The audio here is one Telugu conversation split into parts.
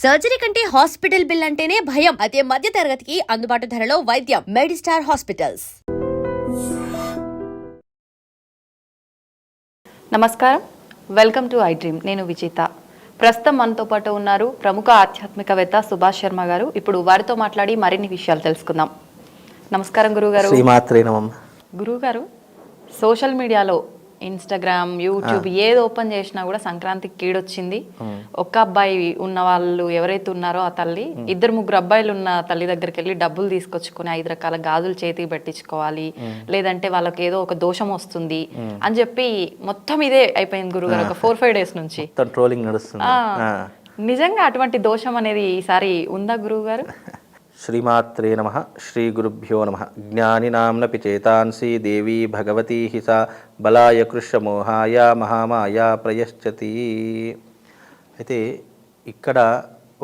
సర్జరీ కంటే హాస్పిటల్ బిల్ అంటేనే భయం. అదే మధ్య తరగతికి అందుబాటు ధరలో వైద్యం. Medistar hospitals. నమస్కారం, వెల్కమ్ టు ఐ డ్రీమ్. నేను విజిత. ప్రస్తుతం మనతో పాటు ఉన్నారు ప్రముఖ ఆధ్యాత్మికవేత్త సుభాష్ శర్మ గారు. ఇప్పుడు వారితో మాట్లాడి మరిన్ని విషయాలు తెలుసుకుందాం. నమస్కారం గురుగారు. శ్రీమాత్రే నమః. గురుగారు, సోషల్ మీడియాలో ఇన్స్టాగ్రామ్, యూట్యూబ్ ఏది ఓపెన్ చేసినా కూడా సంక్రాంతికి కీడొచ్చింది. ఒక్క అబ్బాయి ఉన్న వాళ్ళు ఎవరైతే ఉన్నారో ఆ తల్లి 2-3 అబ్బాయిలు ఉన్న తల్లి దగ్గరికి వెళ్ళి డబ్బులు తీసుకొచ్చుకుని 5 రకాల గాజులు చేతికి పెట్టించుకోవాలి, లేదంటే వాళ్ళకి ఏదో ఒక దోషం వస్తుంది అని చెప్పి మొత్తం ఇదే అయిపోయింది గురుగారు ఒక 4-5 డేస్ నుంచి ట్రోలింగ్ నడుస్తుంది. నిజంగా అటువంటి దోషం అనేది ఈసారి ఉందా గురువు గారు? శ్రీమాత్రే నమః. శ్రీ గురుభ్యో నమః. జ్ఞానినాంనపి చేతాంసి దేవీ భగవతీ హి సా బలాయ కృష్ణమోహాయ మహామాయ ప్రయశ్చతి. అయితే ఇక్కడ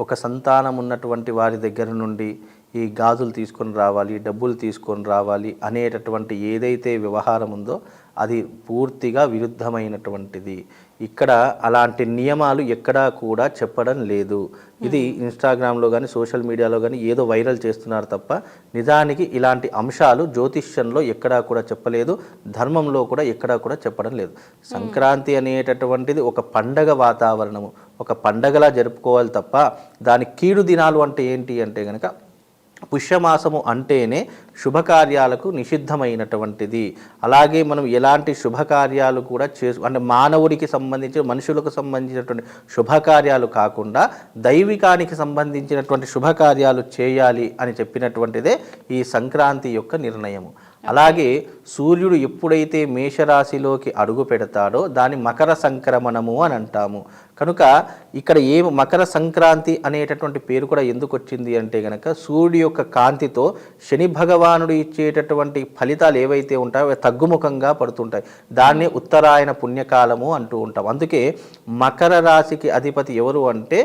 ఒక సంతానం ఉన్నటువంటి వారి దగ్గర నుండి ఈ గాజులు తీసుకొని రావాలి, డబ్బులు తీసుకొని రావాలి అనేటటువంటి ఏదైతే వ్యవహారం ఉందో అది పూర్తిగా విరుద్ధమైనటువంటిది. ఇక్కడ అలాంటి నియమాలు ఎక్కడా కూడా చెప్పడం లేదు. ఇది ఇన్స్టాగ్రామ్లో కానీ సోషల్ మీడియాలో కానీ ఏదో వైరల్ చేస్తున్నారు తప్ప నిజానికి ఇలాంటి అంశాలు జ్యోతిష్యంలో ఎక్కడా కూడా చెప్పలేదు, ధర్మంలో కూడా ఎక్కడా కూడా చెప్పడం లేదు. సంక్రాంతి అనేటటువంటిది ఒక పండగ వాతావరణము, ఒక పండగలా జరుపుకోవాలి తప్ప దాని కీడు దినాలు అంటే ఏంటి అంటే కనుక పుష్యమాసము అంటేనే శుభకార్యాలకు నిషిద్ధమైనటువంటిది. అలాగే మనం ఎలాంటి శుభకార్యాలు కూడా అంటే మానవుడికి సంబంధించిన మనుషులకు సంబంధించినటువంటి శుభకార్యాలు కాకుండా దైవికానికి సంబంధించినటువంటి శుభకార్యాలు చేయాలి అని చెప్పినటువంటిదే ఈ సంక్రాంతి యొక్క నిర్ణయము. అలాగే సూర్యుడు ఎప్పుడైతే మేషరాశిలోకి అడుగు పెడతాడో దాని మకర సంక్రమణము అని అంటాము. కనుక ఇక్కడ మకర సంక్రాంతి అనేటటువంటి పేరు కూడా ఎందుకు వచ్చింది అంటే కనుక సూర్యుడి యొక్క కాంతితో శని భగవానుడు ఇచ్చేటటువంటి ఫలితాలు ఏవైతే ఉంటాయో అవి తగ్గుముఖంగా పడుతుంటాయి. దాన్నే ఉత్తరాయణ పుణ్యకాలము అంటూ ఉంటాం. అందుకే మకర రాశికి అధిపతి ఎవరు అంటే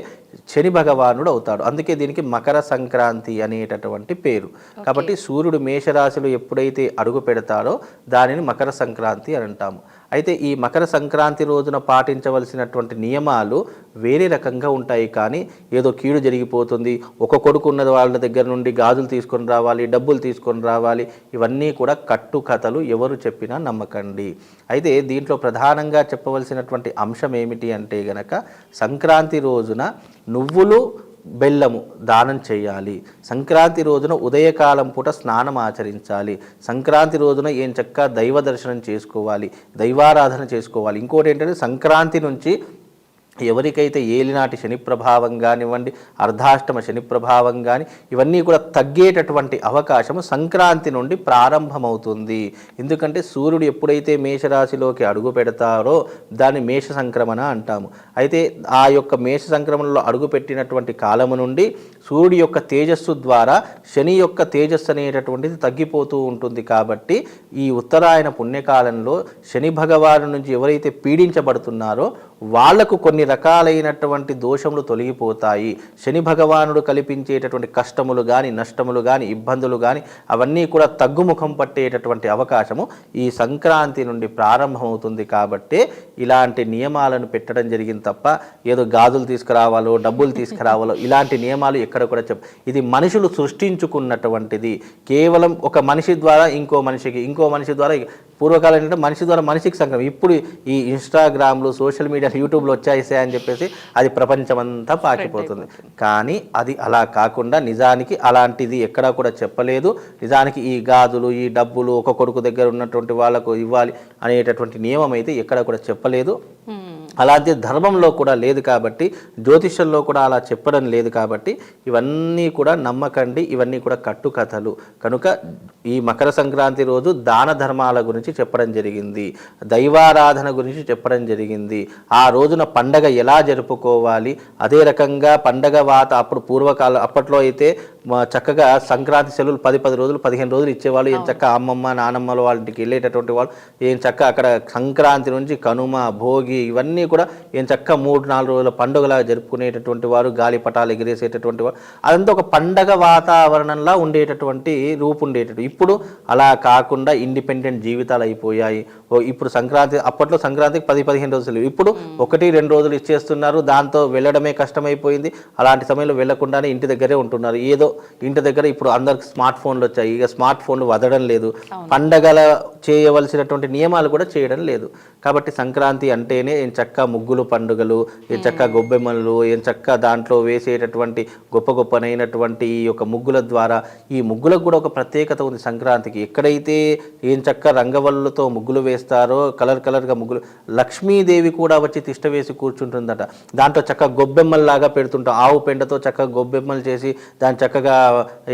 శని భగవానుడు అవుతాడు. అందుకే దీనికి మకర సంక్రాంతి అనేటటువంటి పేరు. కాబట్టి సూర్యుడు మేషరాశిలో ఎప్పుడైతే అడుగు పెడతాడో దానిని మకర సంక్రాంతి అని అంటాము. అయితే ఈ మకర సంక్రాంతి రోజున పాటించవలసినటువంటి నియమాలు వేరే రకంగా ఉంటాయి. కానీ ఏదో కీడు జరిగిపోతుంది, ఒక కొడుకు ఉన్న వాళ్ళ దగ్గర నుండి గాజులు తీసుకొని రావాలి, డబ్బులు తీసుకొని రావాలి, ఇవన్నీ కూడా కట్టుకథలు, ఎవరు చెప్పినా నమ్మకండి. అయితే దీంట్లో ప్రధానంగా చెప్పవలసినటువంటి అంశం ఏమిటి అంటే గనక సంక్రాంతి రోజున నువ్వులు బెల్లము దానం చేయాలి. సంక్రాంతి రోజున ఉదయకాలం పూట స్నానం ఆచరించాలి. సంక్రాంతి రోజున ఏం చక్కగా దైవ దర్శనం చేసుకోవాలి, దైవారాధన చేసుకోవాలి. ఇంకోటి ఏంటంటే సంక్రాంతి నుంచి ఎవరికైతే ఏలినాటి శని ప్రభావం కానివ్వండి, అర్ధాష్టమ శని ప్రభావం కానీ ఇవన్నీ కూడా తగ్గేటటువంటి అవకాశము సంక్రాంతి నుండి ప్రారంభమవుతుంది. ఎందుకంటే సూర్యుడు ఎప్పుడైతే మేషరాశిలోకి అడుగు పెడతారో దాన్ని మేష సంక్రమణ అంటాము. అయితే ఆ యొక్క మేష సంక్రమణలో అడుగుపెట్టినటువంటి కాలము నుండి సూర్యుడి యొక్క తేజస్సు ద్వారా శని యొక్క తేజస్సు అనేటటువంటిది తగ్గిపోతూ ఉంటుంది. కాబట్టి ఈ ఉత్తరాయణ పుణ్యకాలంలో శని భగవాను నుంచి ఎవరైతే పీడించబడుతున్నారో వాళ్లకు కొన్ని రకాలైనటువంటి దోషములు తొలగిపోతాయి. శని భగవానుడు కల్పించేటటువంటి కష్టములు కానీ, నష్టములు కానీ, ఇబ్బందులు కానీ అవన్నీ కూడా తగ్గుముఖం పట్టేటటువంటి అవకాశము ఈ సంక్రాంతి నుండి ప్రారంభమవుతుంది. కాబట్టే ఇలాంటి నియమాలను పెట్టడం జరిగింది తప్ప ఏదో గాజులు తీసుకురావాలో, డబ్బులు తీసుకురావాలో ఇలాంటి నియమాలు ఎక్కడ కూడా ఇది మనుషులు సృష్టించుకున్నటువంటిది. కేవలం ఒక మనిషి ద్వారా ఇంకో మనిషి ద్వారా పూర్వకాలం ఏంటంటే మనిషి ద్వారా మనిషికి సంక్రమం. ఇప్పుడు ఈ ఇన్స్టాగ్రామ్లు, సోషల్ మీడియా, యూట్యూబ్లో వచ్చాయిసే అని చెప్పేసి అది ప్రపంచమంతా పాకిపోతుంది. కానీ అది అలా కాకుండా నిజానికి అలాంటిది ఎక్కడా కూడా చెప్పలేదు. నిజానికి ఈ గాజులు, ఈ డబ్బులు ఒక కొడుకు దగ్గర ఉన్నటువంటి వాళ్ళకు ఇవ్వాలి అనేటటువంటి నియమం అయితే ఎక్కడా కూడా చెప్పలేదు. అలాంటి ధర్మంలో కూడా లేదు. కాబట్టి జ్యోతిష్యంలో కూడా అలా చెప్పడం లేదు. కాబట్టి ఇవన్నీ కూడా నమ్మకండి, ఇవన్నీ కూడా కట్టుకథలు. కనుక ఈ మకర సంక్రాంతి రోజు దాన ధర్మాల గురించి చెప్పడం జరిగింది, దైవారాధన గురించి చెప్పడం జరిగింది. ఆ రోజున పండగ ఎలా జరుపుకోవాలి, అదే రకంగా పండగ అప్పట్లో అయితే చక్కగా సంక్రాంతి సెలవులు 10 రోజులు 15 రోజులు ఇచ్చేవాళ్ళు. ఏం చక్క అమ్మమ్మ నానమ్మల వాళ్ళ ఇంటికి వెళ్ళేటటువంటి వాళ్ళు ఏం చక్క అక్కడ సంక్రాంతి నుంచి కనుమ, భోగి ఇవన్నీ కూడా ఏం చక్క 3-4 రోజుల పండుగలా జరుపుకునేటటువంటి వారు, గాలిపటాలు ఎగిరేసేటటువంటి వారు, అదంతా ఒక పండగ వాతావరణంలా ఉండేటటువంటి రూపు ఉండేటట్టు. ఇప్పుడు అలా కాకుండా ఇండిపెండెంట్ జీవితాలు అయిపోయాయి. ఇప్పుడు సంక్రాంతి, అప్పట్లో సంక్రాంతికి 10-15 రోజులు, ఇప్పుడు 1-2 రోజులు ఇచ్చేస్తున్నారు. దాంతో వెళ్ళడమే కష్టమైపోయింది. అలాంటి సమయంలో వెళ్లకుండానే ఇంటి దగ్గరే ఉంటున్నారు. ఏదో ఇంటి దగ్గర ఇప్పుడు అందరికి స్మార్ట్ ఫోన్లు వచ్చాయి. ఇక స్మార్ట్ ఫోన్లు వదలడం లేదు. పండగల చేయవలసినటువంటి నియమాలు కూడా చేయడం లేదు. కాబట్టి సంక్రాంతి అంటేనే ఏం చక్క ముగ్గులు పండుగలు, ఏం చక్క గొబ్బెమ్మలు, ఏం చక్క దాంట్లో వేసేటటువంటి గొప్పనైనటువంటి ఈ యొక్క ముగ్గుల ద్వారా, ఈ ముగ్గులకు కూడా ఒక ప్రత్యేకత ఉంది సంక్రాంతికి. ఎక్కడైతే ఏం చక్క రంగవల్లులతో ముగ్గులు వేస్తారో, కలర్గా ముగ్గులు, లక్ష్మీదేవి కూడా వచ్చి తిష్ట వేసి కూర్చుంటుందట. దాంట్లో చక్క గొబ్బెమ్మల్లాగా పెడుతుంటాం. ఆవు పెండతో చక్కగా గొబ్బెమ్మలు చేసి దాని చక్కగా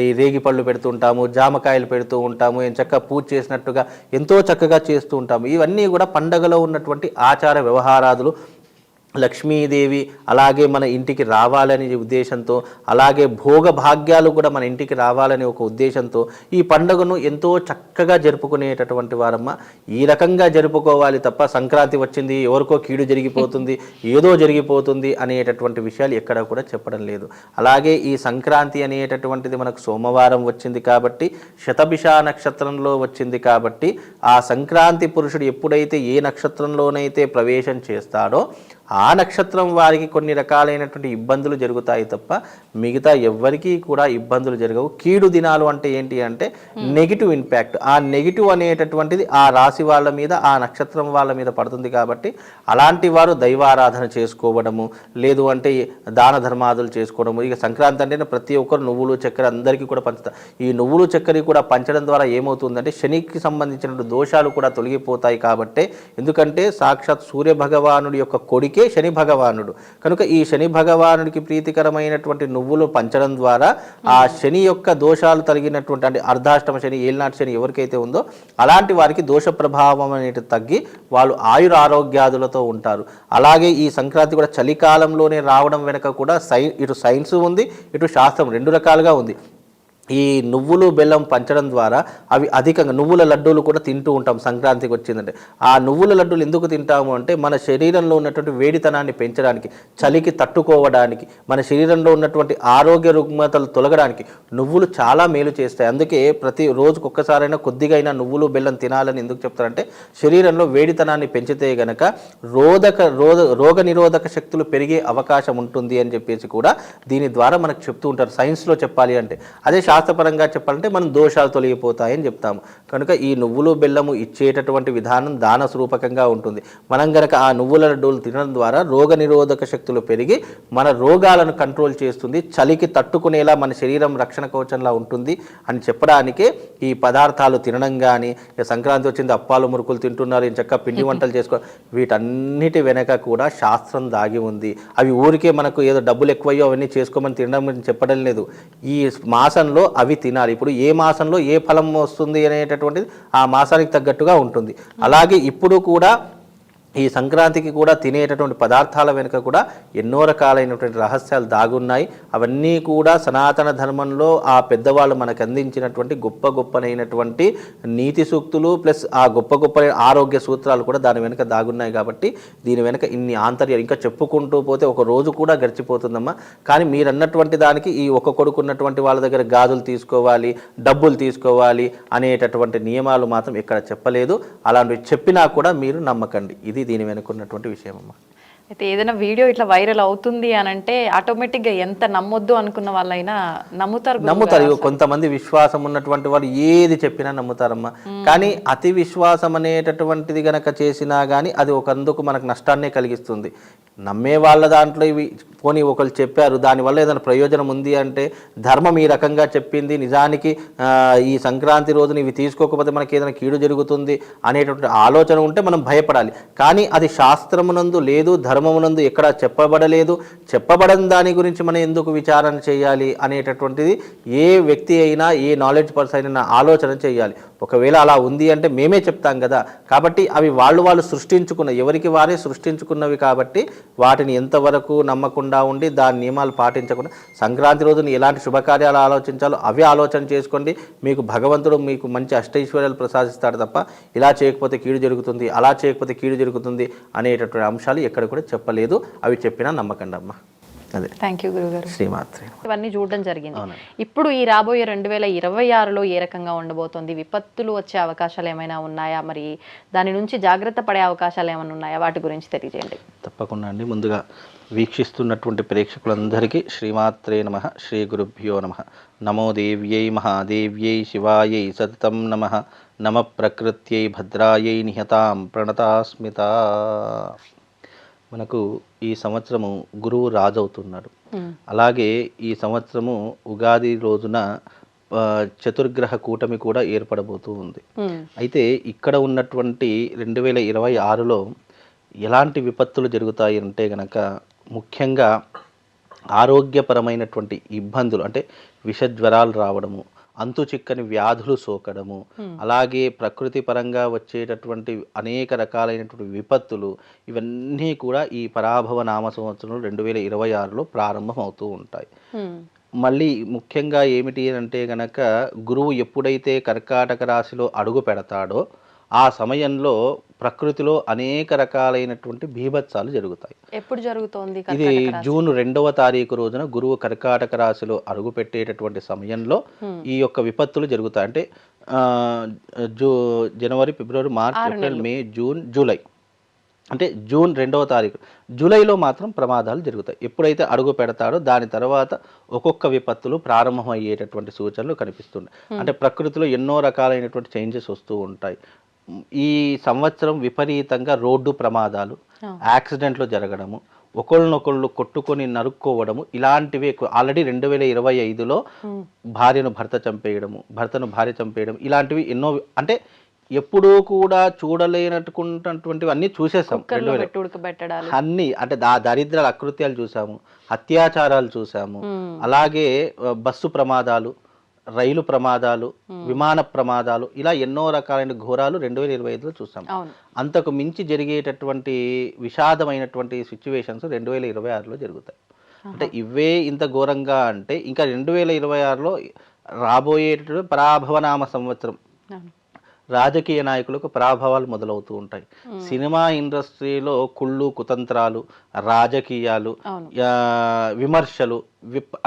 ఈ రేగి పళ్ళు పెడుతుంటాము, జామకాయలు పెడుతూ ఉంటాము, ఏం చక్క పూజ చేసినట్టుగా ఎంతో చక్కగా చేస్తూ ఉంటాము. ఇవన్నీ కూడా పండగలో ఉన్నటువంటి ఆచార వ్యవహారాదులు. లక్ష్మీదేవి అలాగే మన ఇంటికి రావాలనే ఉద్దేశంతో, అలాగే భోగ భాగ్యాలు కూడా మన ఇంటికి రావాలనే ఒక ఉద్దేశంతో ఈ పండుగను ఎంతో చక్కగా జరుపుకునేటటువంటి వారమ్మ. ఈ రకంగా జరుపుకోవాలి తప్ప సంక్రాంతి వచ్చింది ఎవరికో కీడు జరిగిపోతుంది, ఏదో జరిగిపోతుంది అనేటటువంటి విషయాలు ఎక్కడ కూడా చెప్పడం లేదు. అలాగే ఈ సంక్రాంతి అనేటటువంటిది మనకు సోమవారం వచ్చింది కాబట్టి, శతభిష నక్షత్రంలో వచ్చింది కాబట్టి, ఆ సంక్రాంతి పురుషుడు ఎప్పుడైతే ఏ నక్షత్రంలోనైతే ప్రవేశం చేస్తాడో ఆ నక్షత్రం వారికి కొన్ని రకాలైనటువంటి ఇబ్బందులు జరుగుతాయి తప్ప మిగతా ఎవ్వరికీ కూడా ఇబ్బందులు జరగవు. కీడు దినాలు అంటే ఏంటి అంటే నెగిటివ్ ఇంపాక్ట్. ఆ నెగిటివ్ అనేటటువంటిది ఆ రాశి వాళ్ళ మీద, ఆ నక్షత్రం వాళ్ళ మీద పడుతుంది. కాబట్టి అలాంటి వారు దైవారాధన చేసుకోవడము, లేదు అంటే దాన ధర్మాదులు చేసుకోవడము. ఇక సంక్రాంతి అంటే ప్రతి ఒక్కరు నువ్వులు చక్కెర అందరికీ కూడా పంచుతారు. ఈ నువ్వులు చక్కెర కూడా పంచడం ద్వారా ఏమవుతుందంటే శనికి సంబంధించిన దోషాలు కూడా తొలగిపోతాయి. కాబట్టి ఎందుకంటే సాక్షాత్ సూర్య భగవానుడి యొక్క కొడుకే శని భగవానుడు కనుక ఈ శని భగవానుడికి ప్రీతికరమైనటువంటి నువ్వులు పంచడం ద్వారా ఆ శని యొక్క దోషాలు తొలగినటువంటి, అంటే అర్ధాష్టమ శని, ఏలినాటి శని ఎవరికైతే ఉందో అలాంటి వారికి దోష ప్రభావం అనేది తగ్గి వాళ్ళు ఆయుర ఆరోగ్యాదులతో ఉంటారు. అలాగే ఈ సంక్రాంతి కూడా చలికాలంలోనే రావడం వెనుక కూడా ఇటు సైన్స్ ఉంది, ఇటు శాస్త్రం, 2 రకాలుగా ఉంది. ఈ నువ్వులు బెల్లం పంచడం ద్వారా అవి అధికంగా, నువ్వుల లడ్డూలు కూడా తింటూ ఉంటాం సంక్రాంతికి వచ్చిందంటే. ఆ నువ్వుల లడ్డూలు ఎందుకు తింటాము అంటే మన శరీరంలో ఉన్నటువంటి వేడితనాన్ని పెంచడానికి, చలికి తట్టుకోవడానికి, మన శరీరంలో ఉన్నటువంటి ఆరోగ్య రుగ్మతలు తొలగడానికి నువ్వులు చాలా మేలు చేస్తాయి. అందుకే ప్రతి రోజుకు ఒక్కసారైనా కొద్దిగా అయినా నువ్వులు బెల్లం తినాలని ఎందుకు చెప్తారంటే శరీరంలో వేడితనాన్ని పెంచితే గనక రోగ నిరోధక శక్తులు పెరిగే అవకాశం ఉంటుంది అని చెప్పేసి కూడా దీని ద్వారా మనకు చెప్తూ ఉంటారు సైన్స్లో చెప్పాలి అంటే. అదే శాస్త్రపరంగా చెప్పాలంటే మనం దోషాలు తొలగిపోతాయని చెప్తాము. కనుక ఈ నువ్వులు బెల్లము ఇచ్చేటటువంటి విధానం దాన స్వరూపకంగా ఉంటుంది. మనం గనక ఆ నువ్వుల లడ్డూలు తినడం ద్వారా రోగ నిరోధక శక్తులు పెరిగి మన రోగాలను కంట్రోల్ చేస్తుంది, చలికి తట్టుకునేలా మన శరీరం రక్షణ కవచంలా ఉంటుంది అని చెప్పడానికే ఈ పదార్థాలు తినడం. కానీ సంక్రాంతి వచ్చింది అప్పాలు మురుకులు తింటున్నారు, చక్కగా పిండి వంటలు చేసుకో, వీటన్నిటి వెనక కూడా శాస్త్రం దాగి ఉంది. అవి ఊరికే మనకు ఏదో డబ్బులు ఎక్కువయ్యో అవన్నీ చేసుకోమని తినడం చెప్పడం లేదు. ఈ మాసంలో అవి తినాలి. ఇప్పుడు ఏ మాసంలో ఏ ఫలం వస్తుంది అనేటటువంటిది ఆ మాసానికి తగ్గట్టుగా ఉంటుంది. అలాగే ఇప్పుడు కూడా ఈ సంక్రాంతికి కూడా తినేటటువంటి పదార్థాల వెనుక కూడా ఎన్నో రకాలైనటువంటి రహస్యాలు దాగున్నాయి. అవన్నీ కూడా సనాతన ధర్మంలో ఆ పెద్దవాళ్ళు మనకు అందించినటువంటి గొప్పనైనటువంటి నీతి సూక్తులు ప్లస్ ఆ గొప్ప ఆరోగ్య సూత్రాలు కూడా దాని వెనుక దాగున్నాయి. కాబట్టి దీని వెనుక ఇన్ని ఆంతర్యాలు ఇంకా చెప్పుకుంటూ పోతే ఒక రోజు కూడా గడిచిపోతుందమ్మా. కానీ మీరు అన్నటువంటి దానికి ఈ ఒక కొడుకున్నటువంటి వాళ్ళ దగ్గర గాజులు తీసుకోవాలి, డబ్బులు తీసుకోవాలి అనేటటువంటి నియమాలు మాత్రం ఇక్కడ చెప్పలేదు. అలాంటివి చెప్పినా కూడా మీరు నమ్మకండి. ఇది దీని వెనుకున్నటువంటి విషయం అమ్మా. అయితే ఏదైనా వీడియో ఇట్లా వైరల్ అవుతుంది అని అంటే ఆటోమేటిక్గా ఎంత నమ్మొద్దు అనుకున్న వాళ్ళైనా నమ్ముతారు. కొంతమంది విశ్వాసం ఉన్నటువంటి వాళ్ళు ఏది చెప్పినా నమ్ముతారమ్మా. కానీ అతి విశ్వాసం అనేటటువంటిది గనక చేసినా కానీ అది ఒకందుకు మనకు నష్టాన్నే కలిగిస్తుంది. నమ్మే వాళ్ళ దాంట్లో ఇవి పోనీ ఒకళ్ళు చెప్పారు, దానివల్ల ఏదైనా ప్రయోజనం ఉంది అంటే ధర్మం ఈ రకంగా చెప్పింది, నిజానికి ఈ సంక్రాంతి రోజున ఇవి తీసుకోకపోతే మనకి ఏదైనా కీడు జరుగుతుంది అనేటువంటి ఆలోచన ఉంటే మనం భయపడాలి. కానీ అది శాస్త్రమునందు లేదు, ధర్మమునందు ఎక్కడా చెప్పబడలేదు. చెప్పబడని దాని గురించి మనం ఎందుకు విచారణ చేయాలి అనేటటువంటిది ఏ వ్యక్తి అయినా, ఏ నాలెడ్జ్ పర్సన్ అయినా ఆలోచన చేయాలి. ఒకవేళ అలా ఉంది అంటే మేమే చెప్తాం కదా. కాబట్టి అవి వాళ్ళు సృష్టించుకున్న, ఎవరికి వారే సృష్టించుకున్నవి కాబట్టి వాటిని ఎంతవరకు నమ్మకుండా ఉండి దాని నియమాలు పాటించకుండా సంక్రాంతి రోజున ఎలాంటి శుభకార్యాలు ఆలోచించాలో అవి ఆలోచన చేసుకోండి. మీకు భగవంతుడు మీకు మంచి అష్టైశ్వర్యాలు ప్రసాదిస్తాడు తప్ప ఇలా చేయకపోతే కీడు జరుగుతుంది, అలా చేయకపోతే కీడు జరుగుతుంది అనేటటువంటి అంశాలు ఎక్కడ కూడా చెప్పలేదు. అవి చెప్పినా నమ్మకండి అమ్మ. అదే. థ్యాంక్ యూ గురుగారు. శ్రీమాత్రే. ఇవన్నీ చూడడం జరిగింది. ఇప్పుడు ఈ రాబోయే 2026లో ఏ రకంగా ఉండబోతోంది? విపత్తులు వచ్చే అవకాశాలు ఏమైనా ఉన్నాయా? మరి దాని నుంచి జాగ్రత్త పడే అవకాశాలు ఏమైనా ఉన్నాయా? వాటి గురించి తెలియజేయండి. తప్పకుండా అండి. ముందుగా వీక్షిస్తున్నటువంటి ప్రేక్షకులందరికీ శ్రీమాత్రే నమః, శ్రీ గురుభ్యో నమః. నమో దేవ్యై మహాదేవ్యై శివాయై సతతం నమః. నమ ప్రకృత్యై భద్రాయై నిహతాం ప్రణతాస్మిత. మనకు ఈ సంవత్సరము గురువు రాజు అవుతున్నాడు. అలాగే ఈ సంవత్సరము ఉగాది రోజున చతుర్గ్రహ కూటమి కూడా ఏర్పడబోతూ ఉంది. అయితే ఇక్కడ ఉన్నటువంటి 2026లో ఎలాంటి విపత్తులు జరుగుతాయి అంటే గనక ముఖ్యంగా ఆరోగ్యపరమైనటువంటి ఇబ్బందులు, అంటే విషజ్వరాలు రావడము, అంతు చిక్కని వ్యాధులు సోకడము, అలాగే ప్రకృతి పరంగా వచ్చేటటువంటి అనేక రకాలైనటువంటి విపత్తులు, ఇవన్నీ కూడా ఈ పరాభవ నామ సంవత్సరం 2026లో ప్రారంభం అవుతూ ఉంటాయి. మళ్ళీ ముఖ్యంగా ఏమిటి అంటే గనక గురువు ఎప్పుడైతే కర్కాటక రాశిలో అడుగు పెడతాడో ఆ సమయంలో ప్రకృతిలో అనేక రకాలైనటువంటి బీభత్సాలు జరుగుతాయి. ఎప్పుడు జరుగుతోంది? ఇది జూన్ 2వ తారీఖు రోజున గురువు కర్కాటక రాశిలో అడుగు పెట్టేటటువంటి సమయంలో ఈ యొక్క విపత్తులు జరుగుతాయి. అంటే జనవరి, ఫిబ్రవరి, మార్చ్, ఏప్రిల్, మే, జూన్, జూలై, అంటే జూన్ 2వ తారీఖు. జూలైలో మాత్రం ప్రమాదాలు జరుగుతాయి. ఎప్పుడైతే అడుగు పెడతాడో దాని తర్వాత ఒక్కొక్క విపత్తులు ప్రారంభమయ్యేటటువంటి సూచనలు కనిపిస్తున్నాయి. అంటే ప్రకృతిలో ఎన్నో రకాలైనటువంటి చేంజెస్ వస్తూ ఉంటాయి. ఈ సంవత్సరం విపరీతంగా రోడ్డు ప్రమాదాలు, యాక్సిడెంట్లు జరగడము, ఒకళ్ళనొకళ్ళు కొట్టుకొని నరుక్కోవడము, ఇలాంటివి ఎక్కువ. ఆల్రెడీ 2025లో భార్యను భర్త చంపేయడము, భర్తను భార్య చంపేయడం, ఇలాంటివి ఎన్నో. అంటే ఎప్పుడూ కూడా చూడలేనట్టుకున్నటువంటివి అన్నీ చూసేసాం. అన్నీ అంటే దరిద్రాల అకృత్యాలు చూసాము, అత్యాచారాలు చూసాము, అలాగే బస్సు ప్రమాదాలు, రైలు ప్రమాదాలు, విమాన ప్రమాదాలు, ఇలా ఎన్నో రకాలైన ఘోరాలు 2025లో చూసాం. అంతకు మించి జరిగేటటువంటి విషాదమైనటువంటి సిచ్యువేషన్స్ 2026లో జరుగుతాయి. అంటే ఇవే ఇంత ఘోరంగా అంటే ఇంకా 2026లో రాబోయేటటువంటి పరాభవనామ సంవత్సరం. రాజకీయ నాయకులకు పరాభవాలు మొదలవుతూ ఉంటాయి. సినిమా ఇండస్ట్రీలో కుళ్ళు కుతంత్రాలు, రాజకీయాలు, విమర్శలు,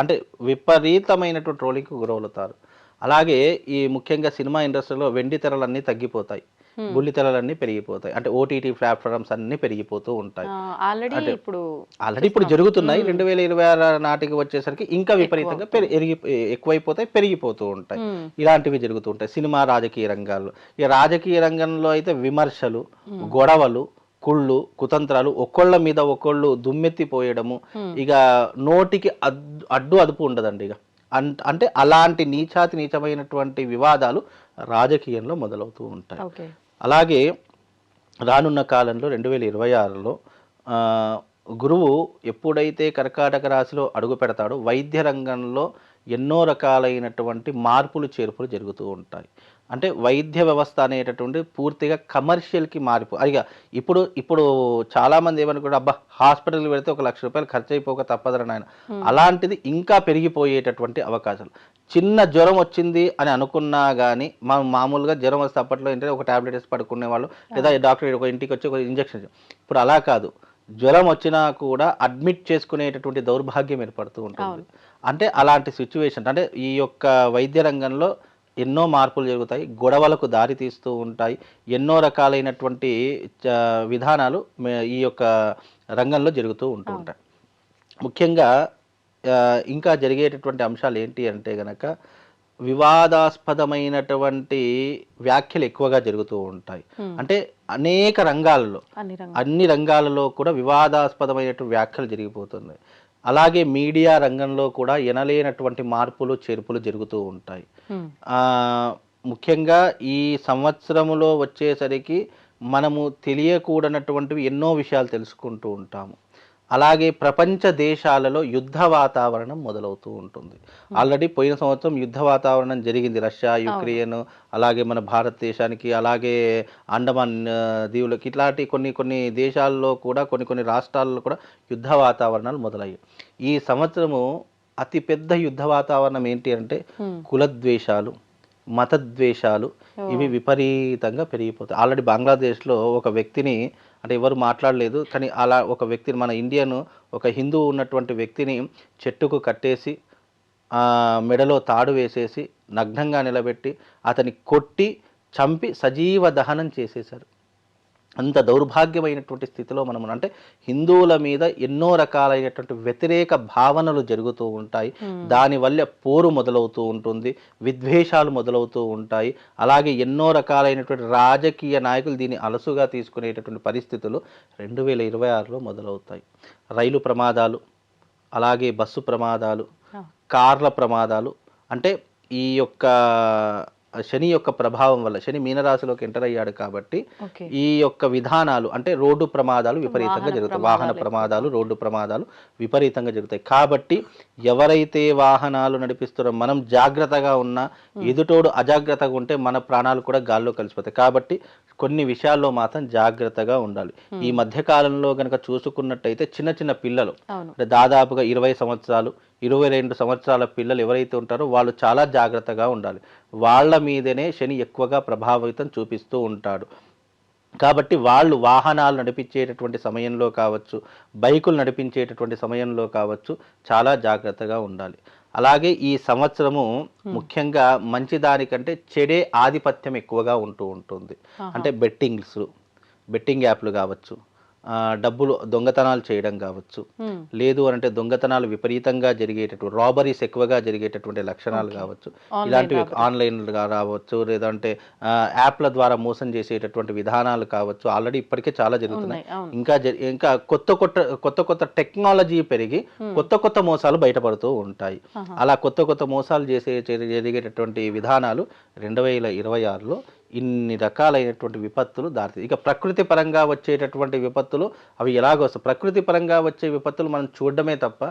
అంటే విపరీతమైనటువంటి ట్రోలింగ్కి గురవుతారు. అలాగే ఈ ముఖ్యంగా సినిమా ఇండస్ట్రీలో వెండి తెరలన్నీ తగ్గిపోతాయి, బుల్లి తెరలన్నీ పెరిగిపోతాయి. అంటే ఓటీటీ ప్లాట్ఫామ్స్ అన్నీ పెరిగిపోతూ ఉంటాయి. ఆల్రెడీ ఇప్పుడు జరుగుతున్నాయి. 2026 నాటికి వచ్చేసరికి ఇంకా విపరీతంగా ఎక్కువైపోతాయి, పెరిగిపోతూ ఉంటాయి. ఇలాంటివి జరుగుతూ ఉంటాయి సినిమా రాజకీయ రంగాల్లో. ఈ రాజకీయ రంగంలో అయితే విమర్శలు, గొడవలు, కుళ్ళు కుతంత్రాలు, ఒకళ్ళ మీద ఒకళ్ళు దుమ్మెత్తిపోయడము, ఇక నోటికి అడ్డు అదుపు ఉండదండి. ఇక అంటే అలాంటి నీచమైనటువంటి వివాదాలు రాజకీయంలో మొదలవుతూ ఉంటాయి. అలాగే రానున్న కాలంలో 2026లో గురువు ఎప్పుడైతే కర్కాటక రాశిలో అడుగు పెడతాడో వైద్య రంగంలో ఎన్నో రకాలైనటువంటి మార్పులు చేర్పులు జరుగుతూ ఉంటాయి. అంటే వైద్య వ్యవస్థ అనేటటువంటి పూర్తిగా కమర్షియల్కి ఇక ఇప్పుడు చాలామంది ఏమనుకుంటారు, అబ్బా హాస్పిటల్కి వెళితే 1 లక్ష రూపాయలు ఖర్చు అయిపోక తప్పదని ఆయన. అలాంటిది ఇంకా పెరిగిపోయేటటువంటి అవకాశాలు. చిన్న జ్వరం వచ్చింది అని అనుకున్నా కానీ మామూలుగా జ్వరం వస్తే అప్పట్లో ఏంటంటే ఒక టాబ్లెట్ వేసి పడుకునే వాళ్ళు, లేదా డాక్టర్ ఒక ఇంటికి వచ్చి ఒక ఇంజక్షన్. ఇప్పుడు అలా కాదు, జ్వరం వచ్చినా కూడా అడ్మిట్ చేసుకునేటటువంటి దౌర్భాగ్యం ఏర్పడుతూ ఉంటుంది. అంటే అలాంటి సిచ్యువేషన్, అంటే ఈ యొక్క వైద్య రంగంలో ఎన్నో మార్పులు జరుగుతాయి, గొడవలకు దారి తీస్తూ ఉంటాయి, ఎన్నో రకాలైనటువంటి విధానాలు ఈ యొక్క రంగంలో జరుగుతూ ఉంటూ ఉంటాయి. ముఖ్యంగా ఇంకా జరిగేటటువంటి అంశాలు ఏంటి అంటే గనక వివాదాస్పదమైనటువంటి వ్యాఖ్యలు ఎక్కువగా జరుగుతూ ఉంటాయి. అంటే అనేక రంగాలలో, అన్ని రంగాలలో కూడా వివాదాస్పదమైనటువంటి వ్యాఖ్యలు జరిగిపోతున్నాయి. అలాగే మీడియా రంగంలో కూడా ఎనలేనటువంటి మార్పులు చేర్పులు జరుగుతూ ఉంటాయి. ముఖ్యంగా ఈ సంవత్సరములో వచ్చేసరికి మనము తెలియకూడనటువంటివి ఎన్నో విషయాలు తెలుసుకుంటూ ఉంటాము. అలాగే ప్రపంచ దేశాలలో యుద్ధ వాతావరణం మొదలవుతూ ఉంటుంది. ఆల్రెడీ పోయిన సంవత్సరం యుద్ధ వాతావరణం జరిగింది. రష్యా, యుక్రెయిన్, అలాగే మన భారతదేశానికి, అలాగే అండమాన్ దీవులకి, ఇట్లాంటి కొన్ని దేశాల్లో కూడా కొన్ని రాష్ట్రాల్లో కూడా యుద్ధ వాతావరణాలు మొదలయ్యాయి. ఈ సంవత్సరము అతిపెద్ద యుద్ధ వాతావరణం ఏంటి అంటే కులద్వేషాలు, మతద్వేషాలు ఇవి విపరీతంగా పెరిగిపోతాయి. ఆల్రెడీ బంగ్లాదేశ్లో ఒక వ్యక్తిని, అంటే ఎవరు మాట్లాడలేదు కానీ అలా ఒక వ్యక్తిని, మన ఇండియన్ ఒక హిందువు ఉన్నటువంటి వ్యక్తిని చెట్టుకు కట్టేసి మెడలో తాడు వేసేసి నగ్నంగా నిలబెట్టి అతని కొట్టి చంపి సజీవ దహనం చేసేశారు. అంత దౌర్భాగ్యమైనటువంటి స్థితిలో మనం అంటే హిందువుల మీద ఎన్నో రకాలైనటువంటి వ్యతిరేక భావనలు జరుగుతూ ఉంటాయి. దానివల్ల పోరు మొదలవుతూ ఉంటుంది, విద్వేషాలు మొదలవుతూ ఉంటాయి. అలాగే ఎన్నో రకాలైనటువంటి రాజకీయ నాయకులు దీన్ని అలసుగా తీసుకునేటటువంటి పరిస్థితులు 2026లో మొదలవుతాయి. రైలు ప్రమాదాలు, అలాగే బస్సు ప్రమాదాలు, కార్ల ప్రమాదాలు, అంటే ఈ యొక్క శని యొక్క ప్రభావం వల్ల, శని మీనరాశిలోకి ఎంటర్ అయ్యాడు కాబట్టి ఈ యొక్క విధానాలు అంటే రోడ్డు ప్రమాదాలు విపరీతంగా జరుగుతాయి. వాహన ప్రమాదాలు, రోడ్డు ప్రమాదాలు విపరీతంగా జరుగుతాయి. కాబట్టి ఎవరైతే వాహనాలు నడిపిస్తున్నారో మనం జాగ్రత్తగా ఉన్నా, ఎదుటోడు అజాగ్రత్తగా ఉంటే మన ప్రాణాలు కూడా గాల్లో కలిసిపోతాయి. కాబట్టి కొన్ని విషయాల్లో మాత్రం జాగ్రత్తగా ఉండాలి. ఈ మధ్య కాలంలో కనుక చూసుకున్నట్టయితే చిన్న చిన్న పిల్లలు, అంటే దాదాపుగా 20 సంవత్సరాలు 22 సంవత్సరాల పిల్లలు ఎవరైతే ఉంటారో వాళ్ళు చాలా జాగ్రత్తగా ఉండాలి. వాళ్ళ మీదనే శని ఎక్కువగా ప్రభావితం చూపిస్తూ ఉంటాడు. కాబట్టి వాళ్ళు వాహనాలు నడిపించేటటువంటి సమయంలో కావచ్చు, బైకులు నడిపించేటటువంటి సమయంలో కావచ్చు చాలా జాగ్రత్తగా ఉండాలి. అలాగే ఈ సంవత్సరము ముఖ్యంగా మంచి దానికంటే చెడే ఆధిపత్యం ఎక్కువగా ఉంటూ ఉంటుంది. అంటే బెట్టింగ్ యాప్లు కావచ్చు, డబ్బులు దొంగతనాలు చేయడం కావచ్చు, లేదు అంటే దొంగతనాలు విపరీతంగా జరిగేటటువంటి, రాబరీస్ ఎక్కువగా జరిగేటటువంటి లక్షణాలు కావచ్చు, ఇలాంటివి ఆన్లైన్ రావచ్చు, లేదంటే యాప్ల ద్వారా మోసం చేసేటటువంటి విధానాలు కావచ్చు. ఆల్రెడీ ఇప్పటికే చాలా జరుగుతున్నాయి. ఇంకా కొత్త టెక్నాలజీ పెరిగి కొత్త మోసాలు బయటపడుతూ ఉంటాయి. అలా కొత్త మోసాలు జరిగేటటువంటి విధానాలు 2026లో ఇన్ని రకాలైనటువంటి విపత్తులు దారితీస్తాయి. ఇక ప్రకృతి పరంగా వచ్చేటటువంటి విపత్తులు అవి ఎలాగో వస్తాయి. ప్రకృతి పరంగా వచ్చే విపత్తులు మనం చూడడమే తప్ప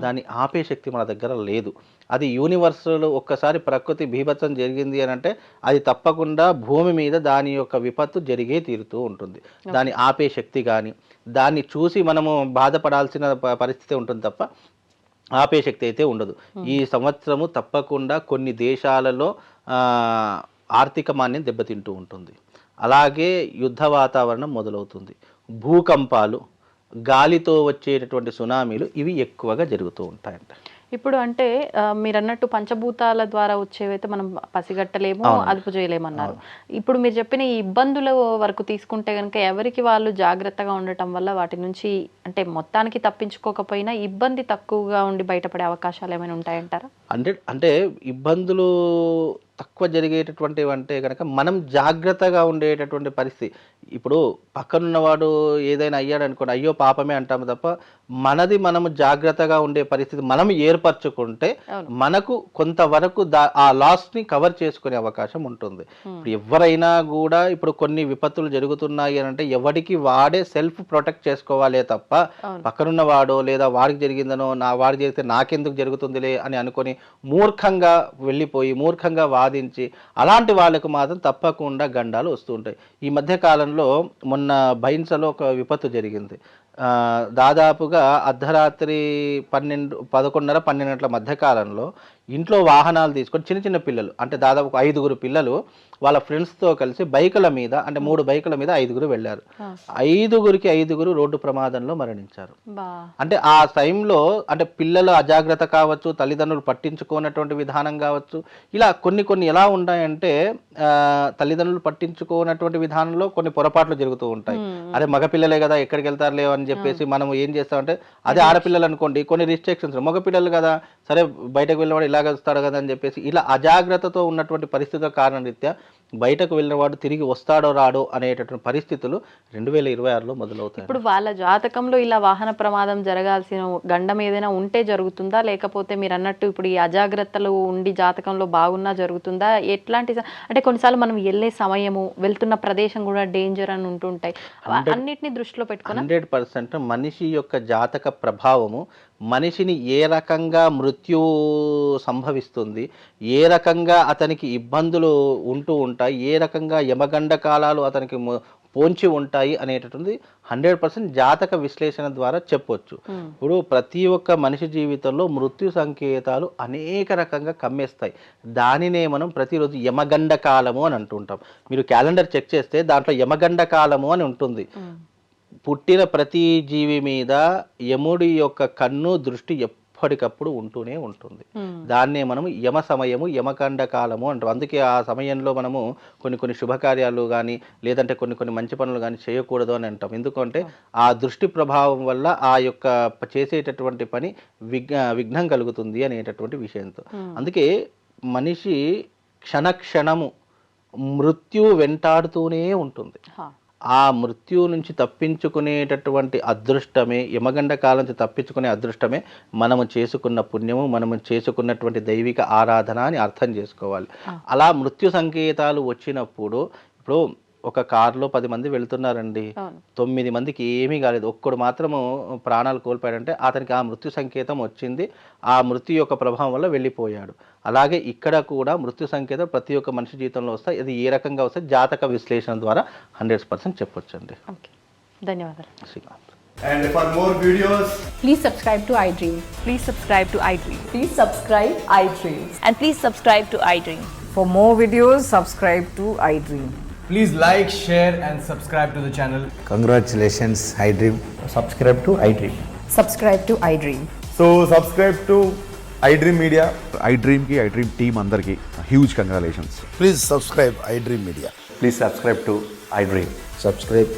దాన్ని ఆపే శక్తి మన దగ్గర లేదు. అది యూనివర్స్లో ఒక్కసారి ప్రకృతి బీభత్సం జరిగింది అని అంటే అది తప్పకుండా భూమి మీద దాని యొక్క విపత్తు జరిగే తీరుతూ ఉంటుంది. దాన్ని ఆపే శక్తి కానీ, దాన్ని చూసి మనము బాధపడాల్సిన పరిస్థితి ఉంటుంది తప్ప ఆపే శక్తి అయితే ఉండదు. ఈ సంవత్సరము తప్పకుండా కొన్ని దేశాలలో ఆర్థిక మాన్యం దెబ్బతింటూ ఉంటుంది. అలాగే యుద్ధ వాతావరణం మొదలవుతుంది. భూకంపాలు, గాలితో వచ్చేటటువంటి సునామీలు ఇవి ఎక్కువగా జరుగుతూ ఉంటాయంట. ఇప్పుడు అంటే మీరు అన్నట్టు పంచభూతాల ద్వారా వచ్చేవైతే మనం పసిగట్టలేము, అదుపు చేయలేమన్నారు. ఇప్పుడు మీరు చెప్పిన ఈ ఇబ్బందుల వరకు తీసుకుంటే కనుక ఎవరికి వాళ్ళు జాగ్రత్తగా ఉండటం వల్ల వాటి నుంచి అంటే మొత్తానికి తప్పించుకోకపోయినా ఇబ్బంది తక్కువగా ఉండి బయటపడే అవకాశాలు ఏమైనా ఉంటాయంటారా? అంటే ఇబ్బందులు తక్కువ జరిగేటటువంటివి అంటే కనుక మనం జాగ్రత్తగా ఉండేటటువంటి పరిస్థితి. ఇప్పుడు పక్కనున్నవాడు ఏదైనా అయ్యాడు అనుకోండి, అయ్యో పాపమే అంటాము తప్ప మనది మనము జాగ్రత్తగా ఉండే పరిస్థితి మనం ఏర్పరచుకుంటే మనకు కొంతవరకు ఆ లాస్ని కవర్ చేసుకునే అవకాశం ఉంటుంది. ఇప్పుడు ఎవరైనా కూడా ఇప్పుడు కొన్ని విపత్తులు జరుగుతున్నాయి అని అంటే ఎవరికి వాడే సెల్ఫ్ ప్రొటెక్ట్ చేసుకోవాలే తప్ప పక్కనున్న వాడో లేదా వాడికి జరిగిందనో వాడికి జరిగితే నాకెందుకు జరుగుతుందిలే అని అనుకొని మూర్ఖంగా వెళ్ళిపోయి మూర్ఖంగా వాదించి అలాంటి వాళ్ళకు మాత్రం తప్పకుండా గండాలు వస్తూ ఉంటాయి. ఈ మధ్య కాలంలో మొన్న బైన్సలో ఒక విపత్తు జరిగింది. దాదాపుగా అర్ధరాత్రి 11:30-12 గంటల మధ్యకాలంలో ఇంట్లో వాహనాలు తీసుకొని చిన్న పిల్లలు, అంటే దాదాపు 5 పిల్లలు వాళ్ళ ఫ్రెండ్స్తో కలిసి బైకుల మీద, అంటే 3 బైకుల మీద 5 వెళ్ళారు. 5 రోడ్డు ప్రమాదంలో మరణించారు. అంటే ఆ టైంలో అంటే పిల్లల అజాగ్రత్త కావచ్చు, తల్లిదండ్రులు పట్టించుకోనటువంటి విధానం కావచ్చు, ఇలా కొన్ని ఎలా ఉంటాయంటే తల్లిదండ్రులు పట్టించుకోనటువంటి విధానంలో కొన్ని పొరపాట్లు జరుగుతూ ఉంటాయి. అరే మగపిల్లలే కదా ఎక్కడికి వెళ్తారులే అని చెప్పేసి మనం ఏం చేస్తామంటే, అదే ఆడపిల్లలు అనుకోండి కొన్ని రిస్ట్రిక్షన్స్, మగపిల్లలు కదా సరే బయటకు వెళ్ళినవాడు ఇలాగ వస్తాడు కదా అని చెప్పేసి ఇలా అజాగ్రత్తతో ఉన్నటువంటి పరిస్థితుల కారణం రీత్యా బయటకు వెళ్ళినవాడు తిరిగి వస్తాడో రాడో అనేటటువంటి పరిస్థితులు 2026లో మొదలవుతాయి. ఇప్పుడు వాళ్ళ జాతకంలో ఇలా వాహన ప్రమాదం జరగాల్సిన గండం ఏదైనా ఉంటే జరుగుతుందా, లేకపోతే మీరు అన్నట్టు ఇప్పుడు ఈ అజాగ్రత్తలు ఉండి జాతకంలో బాగున్నా జరుగుతుందా? ఎట్లాంటి అంటే కొన్నిసార్లు మనం వెళ్ళే సమయము, వెళ్తున్న ప్రదేశం కూడా డేంజర్ అని ఉంటుంటాయి. అన్నిటిని దృష్టిలో పెట్టుకుని 100% మనిషి యొక్క జాతక ప్రభావము మనిషిని ఏ రకంగా మృత్యు సంభవిస్తుంది, ఏ రకంగా అతనికి ఇబ్బందులు ఉంటూ ఉంటాయి, ఏ రకంగా యమగండ కాలాలు అతనికి పోంచి ఉంటాయి అనేటటువంటి 100% జాతక విశ్లేషణ ద్వారా చెప్పొచ్చు. ఇప్పుడు ప్రతి ఒక్క మనిషి జీవితంలో మృత్యు సంకేతాలు అనేక రకంగా కమ్మేస్తాయి. దానినే మనం ప్రతిరోజు యమగండ కాలము అని అంటుంటాం. మీరు క్యాలెండర్ చెక్ చేస్తే దాంట్లో యమగండ కాలము అని ఉంటుంది. పుట్టిన ప్రతి జీవి మీద యముడి యొక్క కన్ను దృష్టి ఎప్పటికప్పుడు ఉంటూనే ఉంటుంది. దాన్నే మనము యమ సమయము, యమగండ కాలము అంటాం. అందుకే ఆ సమయంలో మనము కొన్ని శుభకార్యాలు కానీ లేదంటే కొన్ని మంచి పనులు కానీ చేయకూడదు అని అంటాం. ఎందుకంటే ఆ దృష్టి ప్రభావం వల్ల ఆ యొక్క చేసేటటువంటి పని విఘ్నం కలుగుతుంది అనేటటువంటి విషయంతో. అందుకే మనిషి క్షణక్షణము మృత్యు వెంటాడుతూనే ఉంటుంది. ఆ మృత్యు నుంచి తప్పించుకునేటటువంటి అదృష్టమే, యమగండ కాలం నుంచి తప్పించుకునే అదృష్టమే మనము చేసుకున్న పుణ్యము, మనము చేసుకున్నటువంటి దైవిక ఆరాధన అని అర్థం చేసుకోవాలి. అలా మృత్యు సంకేతాలు వచ్చినప్పుడు ఇప్పుడు ఒక కారులో 10 మంది వెళ్తున్నారండి, 9 మందికి ఏమీ కాలేదు, ఒక్కడు మాత్రము ప్రాణాలు కోల్పోయాడంటే అతనికి ఆ మృత్యు సంకేతం వచ్చింది, ఆ మృత్యు యొక్క ప్రభావం వల్ల వెళ్ళిపోయాడు. అలాగే ఇక్కడ కూడా మృత్యు సంకేతం ప్రతి ఒక్క మనిషి జీవితంలో వస్తాయి. అది ఏ రకంగా వస్తాయి జాతక విశ్లేషణ ద్వారా 100% చెప్పొచ్చండి. ధన్యవాదాలు. Srikanth. And for more videos, Please subscribe to iDream. Please subscribe to iDream. Please subscribe iDream. And please subscribe to iDream. For more videos, subscribe to iDream. please like, share and subscribe to the channel. Congratulations, iDream. Subscribe to iDream. Subscribe to iDream. So subscribe to iDream Media. iDream ki iDream team andarki huge congratulations. Please subscribe iDream Media. Please subscribe to iDream. Subscribe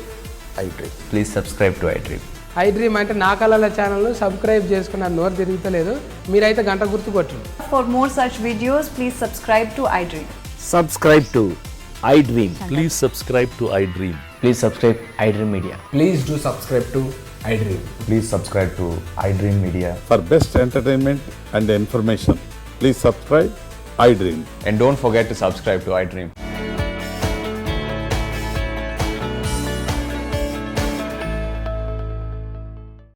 iDream. Please subscribe to iDream. iDream అంటే నా కళల ఛానల్ను సబ్స్క్రైబ్ చేసుకున్న నోరు తిరుగుతలేదు, మీరైతే గంట గుర్తు కొట్టండి. For more such videos, please subscribe to iDream. Subscribe to iDream. Please subscribe to iDream. Please subscribe iDream Media. Please do subscribe to iDream. Please subscribe to iDream Media. For best entertainment and information, please subscribe iDream. And don't forget to subscribe to iDream.